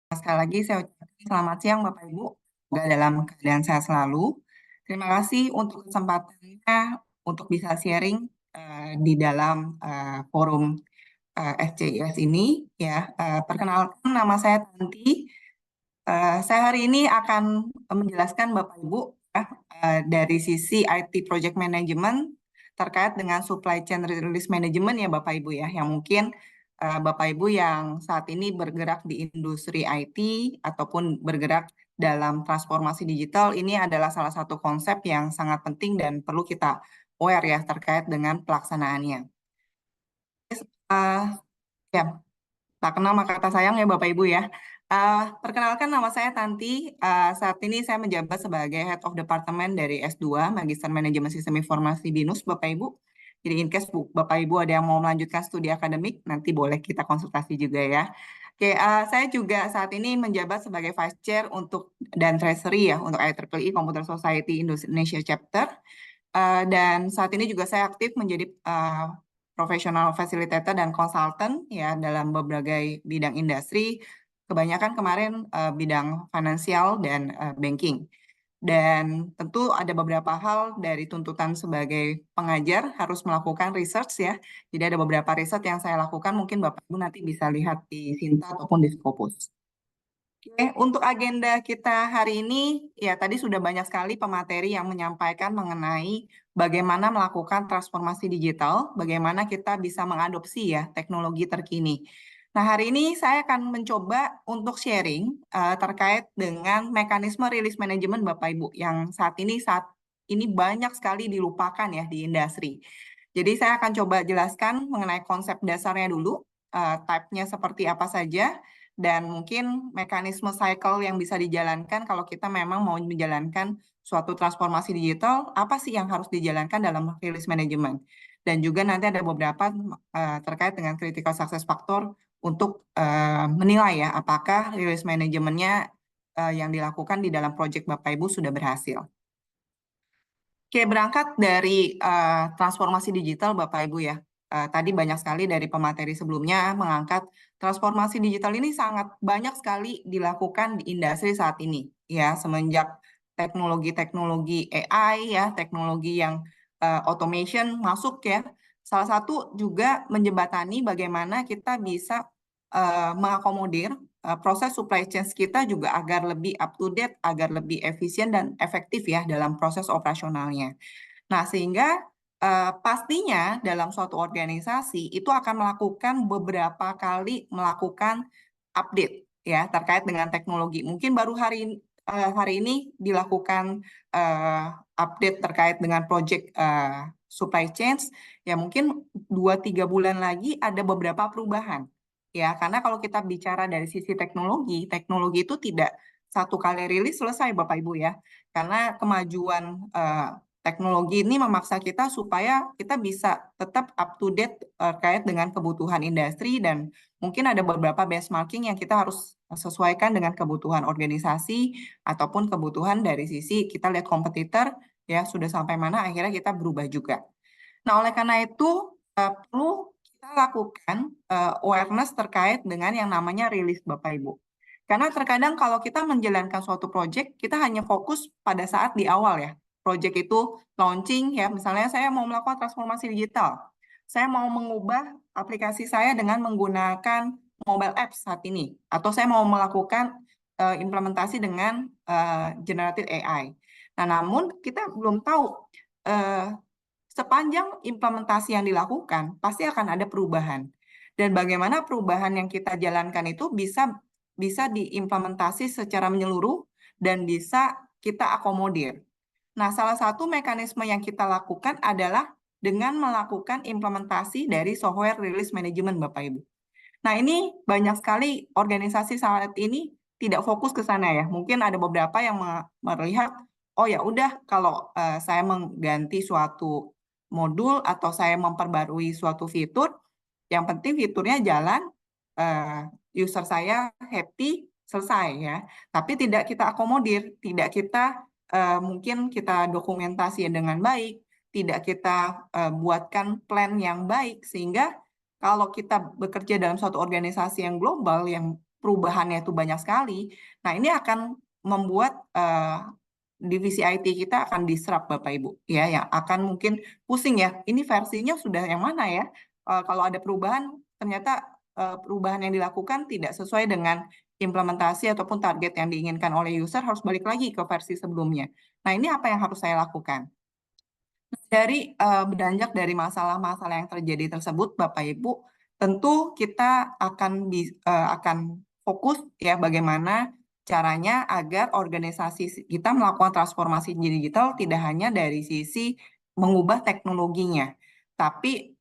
Sekali lagi saya ucapkan selamat siang Bapak Ibu, semoga dalam keadaan sehat selalu. Terima kasih untuk kesempatannya untuk bisa sharing di dalam forum FCIS ini. Ya, perkenalkan nama saya Tanti. Saya hari ini akan menjelaskan Bapak Ibu dari sisi IT Project Management terkait dengan supply chain release management ya Bapak Ibu ya, yang mungkin Bapak Ibu yang saat ini bergerak di industri IT ataupun bergerak dalam transformasi digital, ini adalah salah satu konsep yang sangat penting dan perlu kita aware ya terkait dengan pelaksanaannya. Eh, ya, tak kenal maka kata sayang ya Bapak Ibu ya. Perkenalkan nama saya Tanti. Saat ini saya menjabat sebagai Head of Department dari S2 Magister Manajemen Sistem Informasi BINUS Bapak Ibu. Jadi in case Bapak Ibu ada yang mau melanjutkan studi akademik, nanti boleh kita konsultasi juga ya. Oke, saya juga saat ini menjabat sebagai Vice Chair untuk dan Treasury ya untuk IEEE Computer Society Indonesia Chapter. Dan saat ini juga saya aktif menjadi profesional facilitator dan konsultan ya dalam berbagai bidang industri. Kebanyakan kemarin bidang finansial dan banking. Dan tentu ada beberapa hal dari tuntutan sebagai pengajar harus melakukan research ya. Jadi ada beberapa riset yang saya lakukan, mungkin Bapak Ibu nanti bisa lihat di Sinta ataupun di Scopus. Oke, untuk agenda kita hari ini, ya tadi sudah banyak sekali pemateri yang menyampaikan mengenai bagaimana melakukan transformasi digital, bagaimana kita bisa mengadopsi ya teknologi terkini. Nah, hari ini saya akan mencoba untuk sharing terkait dengan mekanisme rilis manajemen Bapak Ibu yang saat ini banyak sekali dilupakan ya di industri. Jadi saya akan coba jelaskan mengenai konsep dasarnya dulu, type-nya seperti apa saja, dan mungkin mekanisme cycle yang bisa dijalankan kalau kita memang mau menjalankan suatu transformasi digital, apa sih yang harus dijalankan dalam release management. Dan juga nanti ada beberapa terkait dengan critical success factor untuk menilai ya apakah release manajemennya yang dilakukan di dalam proyek Bapak Ibu sudah berhasil. Oke, berangkat dari transformasi digital Bapak Ibu ya. Tadi banyak sekali dari pemateri sebelumnya mengangkat transformasi digital ini sangat banyak sekali dilakukan di industri saat ini. Ya, semenjak teknologi-teknologi AI ya, teknologi yang automation masuk ya. Salah satu juga menjembatani bagaimana kita bisa mengakomodir proses supply chain kita juga agar lebih up to date, agar lebih efisien dan efektif ya dalam proses operasionalnya. Nah, sehingga pastinya dalam suatu organisasi itu akan melakukan beberapa kali melakukan update ya terkait dengan teknologi. Mungkin baru hari ini dilakukan update terkait dengan project supply chains, ya mungkin 2-3 bulan lagi ada beberapa perubahan. Ya, karena kalau kita bicara dari sisi teknologi, teknologi itu tidak satu kali rilis selesai Bapak Ibu ya. Karena kemajuan teknologi ini memaksa kita supaya kita bisa tetap up to date terkait dengan kebutuhan industri dan mungkin ada beberapa benchmarking yang kita harus sesuaikan dengan kebutuhan organisasi ataupun kebutuhan dari sisi kita lihat kompetitor ya sudah sampai mana akhirnya kita berubah juga. Nah, oleh karena itu perlu kita lakukan awareness terkait dengan yang namanya rilis Bapak Ibu. Karena terkadang kalau kita menjalankan suatu project, kita hanya fokus pada saat di awal ya. Project itu launching ya, misalnya saya mau melakukan transformasi digital. Saya mau mengubah aplikasi saya dengan menggunakan mobile apps saat ini. Atau saya mau melakukan implementasi dengan generative AI. Nah, namun kita belum tahu sepanjang implementasi yang dilakukan, pasti akan ada perubahan. Dan bagaimana perubahan yang kita jalankan itu bisa diimplementasi secara menyeluruh dan bisa kita akomodir. Nah, salah satu mekanisme yang kita lakukan adalah dengan melakukan implementasi dari software release management, Bapak Ibu. Nah, ini banyak sekali organisasi saat ini tidak fokus ke sana ya. Mungkin ada beberapa yang melihat, oh ya udah kalau saya mengganti suatu modul atau saya memperbarui suatu fitur, yang penting fiturnya jalan, user saya happy, selesai ya. Tapi tidak kita akomodir, tidak kita mungkin kita dokumentasi dengan baik, tidak kita buatkan plan yang baik sehingga kalau kita bekerja dalam suatu organisasi yang global yang perubahannya itu banyak sekali, nah ini akan membuat divisi IT kita akan disrupt Bapak Ibu ya, yang akan mungkin pusing ya, ini versinya sudah yang mana ya? Kalau ada perubahan ternyata perubahan yang dilakukan tidak sesuai dengan implementasi ataupun target yang diinginkan oleh user, harus balik lagi ke versi sebelumnya. Nah, ini apa yang harus saya lakukan? Dari beranjak dari masalah-masalah yang terjadi tersebut, Bapak Ibu, tentu kita akan fokus ya bagaimana caranya agar organisasi kita melakukan transformasi digital tidak hanya dari sisi mengubah teknologinya, tapi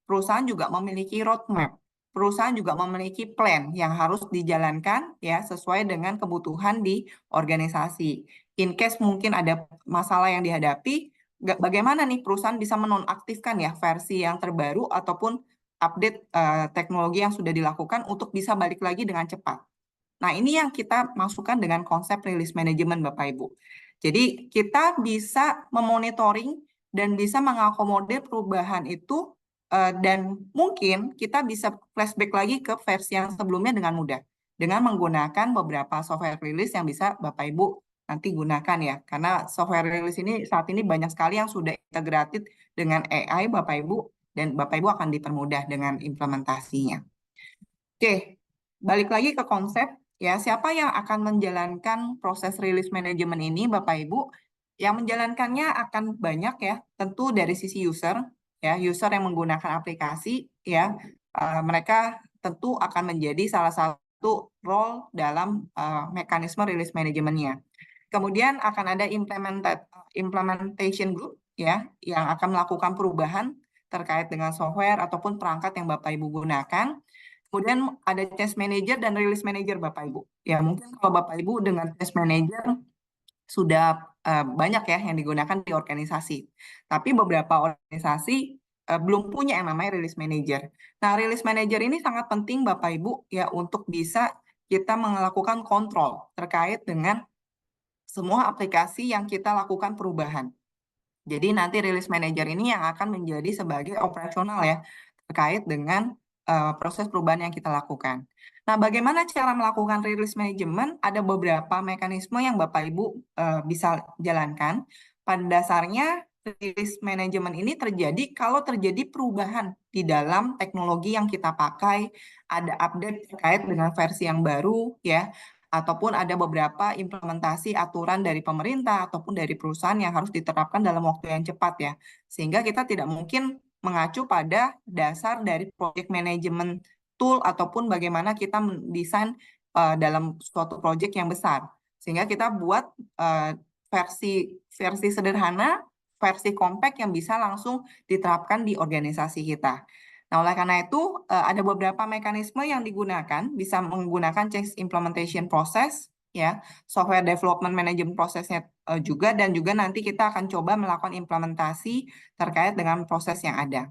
perusahaan juga memiliki roadmap. Perusahaan juga memiliki plan yang harus dijalankan ya sesuai dengan kebutuhan di organisasi. In case mungkin ada masalah yang dihadapi, bagaimana nih perusahaan bisa menonaktifkan ya versi yang terbaru ataupun update teknologi yang sudah dilakukan untuk bisa balik lagi dengan cepat. Nah, ini yang kita masukkan dengan konsep release management, Bapak Ibu. Jadi, kita bisa memonitoring dan bisa mengakomodir perubahan itu, dan mungkin kita bisa flashback lagi ke versi yang sebelumnya dengan mudah, dengan menggunakan beberapa software release yang bisa Bapak Ibu nanti gunakan ya. Karena software release ini saat ini banyak sekali yang sudah integrated dengan AI, Bapak Ibu, dan Bapak Ibu akan dipermudah dengan implementasinya. Oke, balik lagi ke konsep ya, siapa yang akan menjalankan proses release management ini, Bapak Ibu? Yang menjalankannya akan banyak ya, tentu dari sisi user ya, user yang menggunakan aplikasi ya, mereka tentu akan menjadi salah satu role dalam mekanisme release manajemennya. Kemudian akan ada implementation group ya, yang akan melakukan perubahan terkait dengan software ataupun perangkat yang Bapak Ibu gunakan. Kemudian ada test manager dan release manager Bapak Ibu. Ya mungkin kalau Bapak Ibu dengan test manager sudah banyak ya yang digunakan di organisasi. Tapi beberapa organisasi belum punya yang namanya release manager. Nah, release manager ini sangat penting Bapak Ibu ya untuk bisa kita melakukan kontrol terkait dengan semua aplikasi yang kita lakukan perubahan. Jadi nanti release manager ini yang akan menjadi sebagai operasional ya terkait dengan proses perubahan yang kita lakukan. Nah, bagaimana cara melakukan release management? Ada beberapa mekanisme yang Bapak Ibu bisa jalankan. Pada dasarnya release management ini terjadi kalau terjadi perubahan di dalam teknologi yang kita pakai, ada update terkait dengan versi yang baru ya, ataupun ada beberapa implementasi aturan dari pemerintah ataupun dari perusahaan yang harus diterapkan dalam waktu yang cepat ya. Sehingga kita tidak mungkin mengacu pada dasar dari project management tool ataupun bagaimana kita mendesain dalam suatu project yang besar. Sehingga kita buat versi sederhana, versi compact yang bisa langsung diterapkan di organisasi kita. Nah, oleh karena itu, ada beberapa mekanisme yang digunakan, bisa menggunakan change implementation process, ya, software development management prosesnya juga, dan juga nanti kita akan coba melakukan implementasi terkait dengan proses yang ada.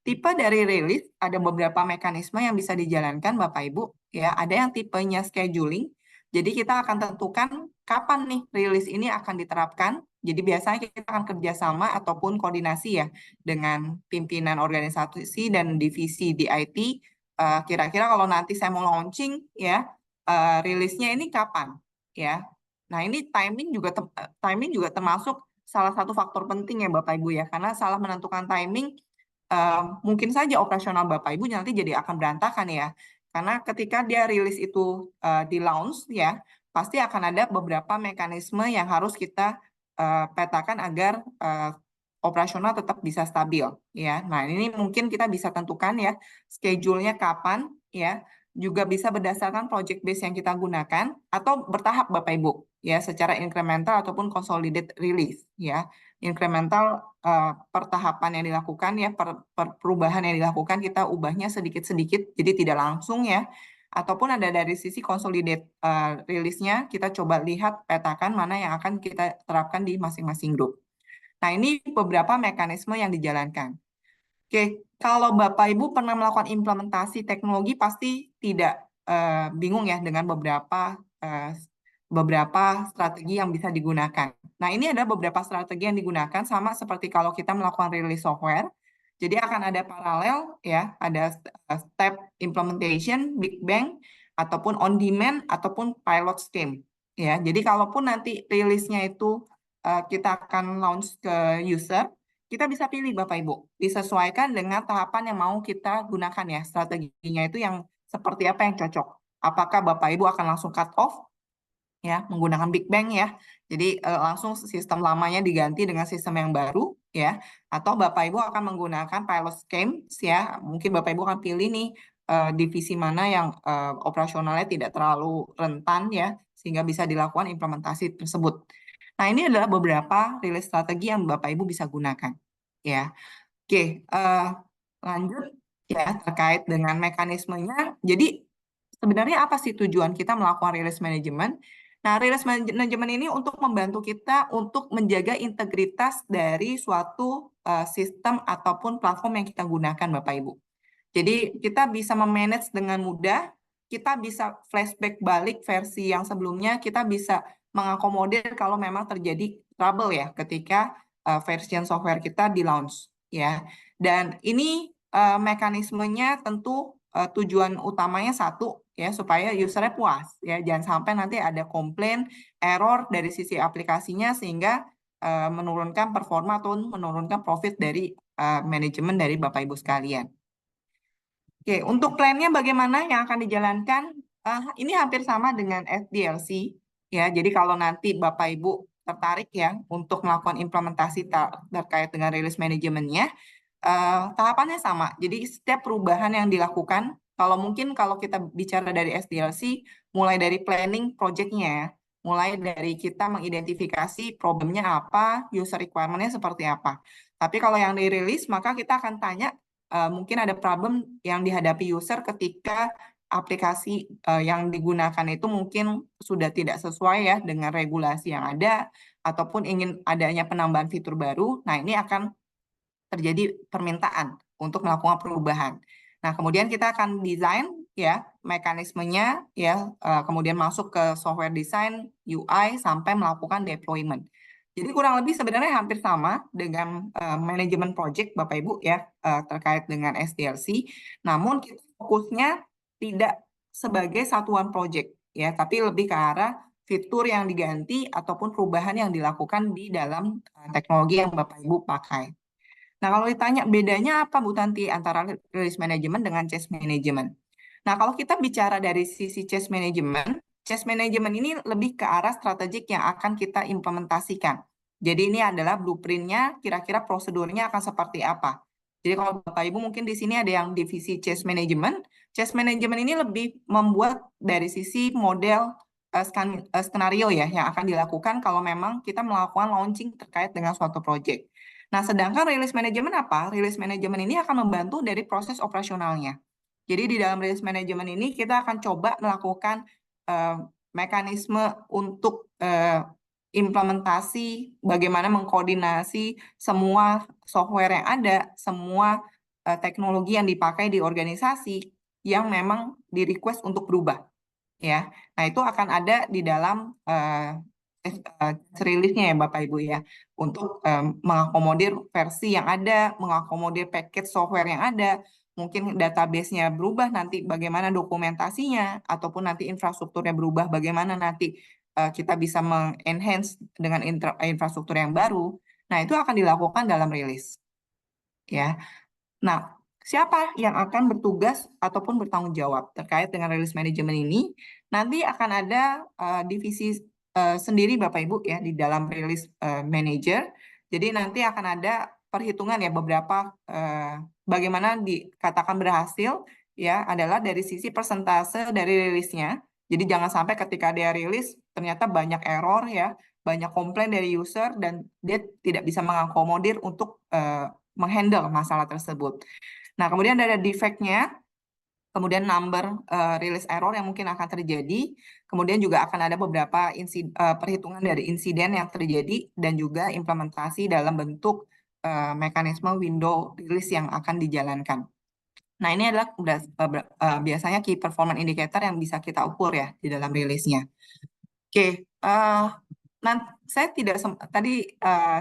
Tipe dari rilis ada beberapa mekanisme yang bisa dijalankan Bapak Ibu, ya, ada yang tipenya scheduling, jadi kita akan tentukan kapan nih rilis ini akan diterapkan. Jadi biasanya kita akan kerjasama ataupun koordinasi ya dengan pimpinan organisasi dan divisi di IT. Kira-kira kalau nanti saya mau launching ya, rilisnya ini kapan ya. Nah ini timing juga termasuk salah satu faktor penting ya Bapak Ibu ya, karena salah menentukan timing mungkin saja operasional Bapak Ibu nanti jadi akan berantakan ya. Karena ketika dia rilis itu di launch ya, pasti akan ada beberapa mekanisme yang harus kita petakan agar operasional tetap bisa stabil ya. Nah, ini mungkin kita bisa tentukan ya schedule-nya kapan ya. Juga bisa berdasarkan project base yang kita gunakan atau bertahap Bapak Ibu ya, secara incremental ataupun consolidated release ya. Incremental pertahapan yang dilakukan ya, perubahan yang dilakukan kita ubahnya sedikit-sedikit, jadi tidak langsung ya. Ataupun ada dari sisi consolidate rilisnya, kita coba lihat petakan mana yang akan kita terapkan di masing-masing grup. Nah, ini beberapa mekanisme yang dijalankan. Oke, kalau Bapak Ibu pernah melakukan implementasi teknologi pasti tidak bingung ya dengan beberapa strategi yang bisa digunakan. Nah, ini ada beberapa strategi yang digunakan sama seperti kalau kita melakukan release software. Jadi akan ada paralel ya, ada step implementation, big bang, ataupun on demand ataupun pilot scheme ya. Jadi kalaupun nanti rilisnya itu kita akan launch ke user, kita bisa pilih Bapak Ibu, disesuaikan dengan tahapan yang mau kita gunakan ya. Strateginya itu yang seperti apa yang cocok. Apakah Bapak Ibu akan langsung cut off ya menggunakan Big Bang ya. Jadi langsung sistem lamanya diganti dengan sistem yang baru ya. Atau Bapak Ibu akan menggunakan pilot schemes ya. Mungkin Bapak Ibu akan pilih nih divisi mana yang operasionalnya tidak terlalu rentan ya sehingga bisa dilakukan implementasi tersebut. Nah, ini adalah beberapa rilis strategi yang Bapak Ibu bisa gunakan ya. Oke, lanjut ya terkait dengan mekanismenya. Jadi sebenarnya apa sih tujuan kita melakukan release management? Nah, release management ini untuk membantu kita untuk menjaga integritas dari suatu sistem ataupun platform yang kita gunakan, Bapak Ibu. Jadi kita bisa memanage dengan mudah, kita bisa flashback balik versi yang sebelumnya, kita bisa mengakomodir kalau memang terjadi trouble ya ketika version software kita di launch ya. Dan ini mekanismenya tentu tujuan utamanya satu ya supaya usernya puas ya. Jangan sampai nanti ada komplain, error dari sisi aplikasinya sehingga menurunkan performa atau menurunkan profit dari manajemen dari Bapak Ibu sekalian. Oke, untuk plannya bagaimana yang akan dijalankan? Ini hampir sama dengan SDLC ya. Jadi kalau nanti Bapak Ibu tertarik ya untuk melakukan implementasi terkait dengan release manajemennya, tahapannya sama. Jadi setiap perubahan yang dilakukan, kalau kita bicara dari SDLC, mulai dari planning project-nya ya, mulai dari kita mengidentifikasi problemnya apa, user requirement-nya seperti apa. Tapi kalau yang dirilis, maka kita akan tanya mungkin ada problem yang dihadapi user ketika aplikasi yang digunakan itu mungkin sudah tidak sesuai ya dengan regulasi yang ada ataupun ingin adanya penambahan fitur baru. Nah, ini akan terjadi permintaan untuk melakukan perubahan. Nah, kemudian kita akan desain ya mekanismenya ya, kemudian masuk ke software design, UI sampai melakukan deployment. Jadi kurang lebih sebenarnya hampir sama dengan manajemen project Bapak Ibu ya terkait dengan SDLC. Namun kita fokusnya tidak sebagai satuan project ya, tapi lebih ke arah fitur yang diganti ataupun perubahan yang dilakukan di dalam teknologi yang Bapak Ibu pakai. Nah, kalau ditanya bedanya apa Bu Tanti antara release management dengan change management? Nah, kalau kita bicara dari sisi change management ini lebih ke arah strategik yang akan kita implementasikan. Jadi ini adalah blueprint-nya, kira-kira prosedurnya akan seperti apa. Jadi kalau Bapak Ibu mungkin di sini ada yang divisi change management. Change management ini lebih membuat dari sisi model skenario ya yang akan dilakukan kalau memang kita melakukan launching terkait dengan suatu project. Nah, sedangkan release management apa? Release management ini akan membantu dari proses operasionalnya. Jadi di dalam release management ini kita akan coba melakukan mekanisme untuk implementasi, bagaimana mengkoordinasi semua software yang ada, semua teknologi yang dipakai di organisasi yang memang di-request untuk berubah. Ya, nah itu akan ada di dalam rilisnya ya Bapak Ibu ya untuk mengakomodir versi yang ada, mengakomodir package software yang ada, mungkin database-nya berubah nanti bagaimana dokumentasinya ataupun nanti infrastrukturnya berubah bagaimana nanti kita bisa mengenhance dengan infrastruktur yang baru. Nah, itu akan dilakukan dalam rilis. Ya. Nah, siapa yang akan bertugas ataupun bertanggung jawab terkait dengan release management ini? Nanti akan ada divisi sendiri Bapak Ibu ya di dalam release manager. Jadi nanti akan ada perhitungan ya beberapa bagaimana dikatakan berhasil ya adalah dari sisi persentase dari rilisnya. Jadi jangan sampai ketika dia rilis ternyata banyak error ya, banyak komplain dari user dan dia tidak bisa mengakomodir untuk menghandle masalah tersebut. Nah, kemudian ada defect-nya, kemudian number release error yang mungkin akan terjadi, kemudian juga akan ada beberapa perhitungan dari insiden yang terjadi dan juga implementasi dalam bentuk mekanisme window release yang akan dijalankan. Nah, ini adalah biasanya key performance indicator yang bisa kita ukur ya di dalam rilisnya. Oke, Saya tidak tadi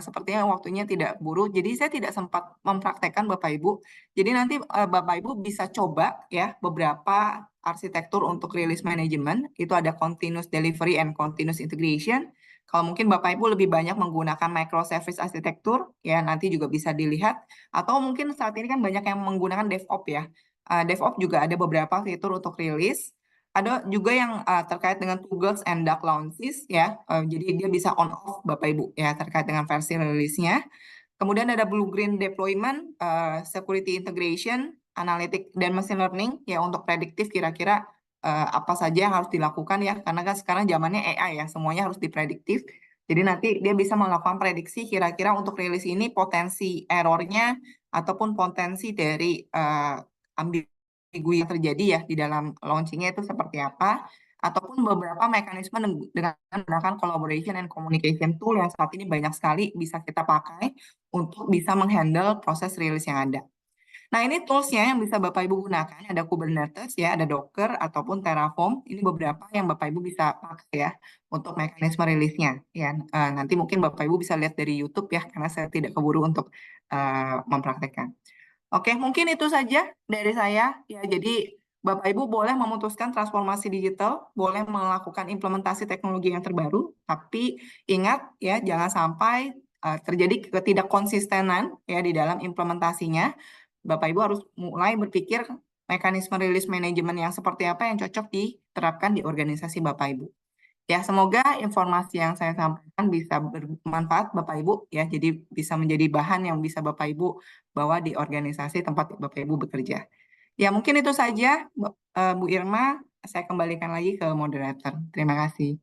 sepertinya waktunya tidak buru, jadi saya tidak sempat mempraktekkan Bapak Ibu. Jadi nanti Bapak Ibu bisa coba ya beberapa arsitektur untuk release management. Itu ada continuous delivery and continuous integration. Kalau mungkin Bapak Ibu lebih banyak menggunakan microservice arsitektur, ya nanti juga bisa dilihat. Atau mungkin saat ini kan banyak yang menggunakan DevOps ya. DevOps juga ada beberapa fitur untuk release. Ada juga yang terkait dengan Toggles and Dark Launches ya. Jadi dia bisa on off Bapak Ibu ya terkait dengan versi rilisnya. Kemudian ada Blue Green Deployment, Security Integration, Analytic dan Machine Learning ya untuk prediktif kira-kira apa saja yang harus dilakukan ya. Karena kan sekarang zamannya AI ya, semuanya harus diprediktif. Jadi nanti dia bisa melakukan prediksi kira-kira untuk rilis ini potensi errornya ataupun potensi dari ambigu yang terjadi ya di dalam launchingnya itu seperti apa, ataupun beberapa mekanisme dengan menggunakan collaboration and communication tool yang saat ini banyak sekali bisa kita pakai untuk bisa menghandle proses rilis yang ada. Nah, ini toolsnya yang bisa Bapak Ibu gunakan, ada Kubernetes ya, ada Docker ataupun Terraform. Ini beberapa yang Bapak Ibu bisa pakai ya untuk mekanisme rilisnya. Ya, nanti mungkin Bapak Ibu bisa lihat dari YouTube ya, karena saya tidak keburu untuk mempraktekkan. Oke, mungkin itu saja dari saya. Ya, jadi Bapak Ibu boleh memutuskan transformasi digital, boleh melakukan implementasi teknologi yang terbaru, tapi ingat ya jangan sampai terjadi ketidakkonsistenan ya di dalam implementasinya. Bapak Ibu harus mulai berpikir mekanisme rilis manajemen yang seperti apa yang cocok diterapkan di organisasi Bapak Ibu. Ya, semoga informasi yang saya sampaikan bisa bermanfaat Bapak Ibu ya. Jadi bisa menjadi bahan yang bisa Bapak Ibu bawa di organisasi tempat Bapak Ibu bekerja. Ya, mungkin itu saja Bu Irma. Saya kembalikan lagi ke moderator. Terima kasih.